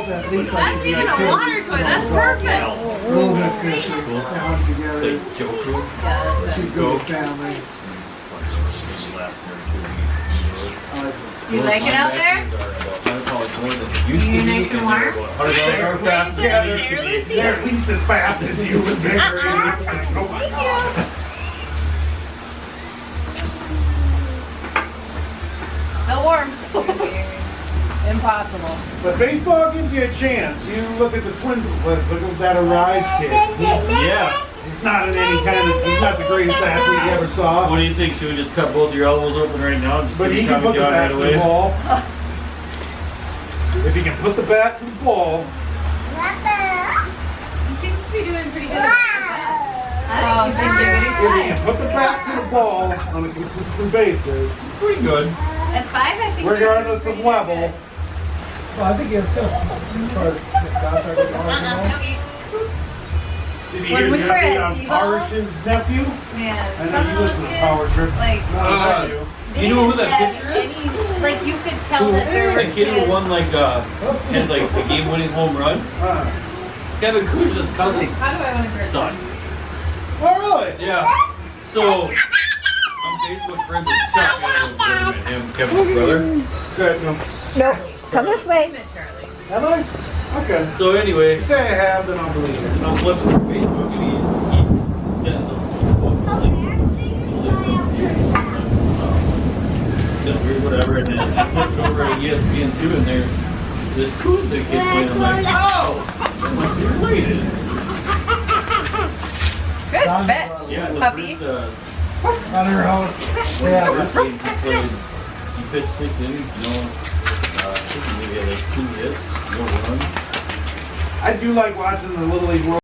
at least like That's even a water toy. That's perfect. a little bit fishy. They hunt together. Like Joker. She's good with family. You like it out there? You nice and warm? Yeah, they're at least as fast as you would be. Thank you. Still warm. Impossible. But baseball gives you a chance. You look at the Twins, look at that Arise kid. Yeah. He's not in any kind of, he's not the greatest athlete you ever saw. What do you think? Should we just cut both your elbows open right now? And just But give he you can Tommy put the John bat right to the away? ball. If he can put the bat to the ball, He seems to be doing pretty good. Oh, if he can put the bat to the ball on a consistent basis, Pretty good. At 5, I think. regardless of level, Well, I think it's still as far as the contact with the arm, did he When hear we the were at update on T-ball- Parrish's nephew? Man, I some know you of those listen to kids, Power Trip. like, No, I do. You know who that pitcher is? like you could tell that there were That kid who kids. won like had like the game-winning home run. Kevin Kuzma's cousin. How do I want to grip Son. this? Oh, really? Yeah. So I'm Facebook friends with Chuck and him, Kevin's brother. Good. No. Nope. Come this way. Charlie. Have I? Okay. So anyway, If you say I have, then I'll believe it. I'm flipping through Facebook and he sends a whatever, and then I flipped over at ESPN2 and there's this Kuzma kid playing. I'm like, oh! I'm like, you're related. Good fetch. Yeah, the Puppy. first, on her house. the Yeah. first game he played, he pitched 6 innings, I think he maybe had like 2 hits, no run. I do like watching the Little League World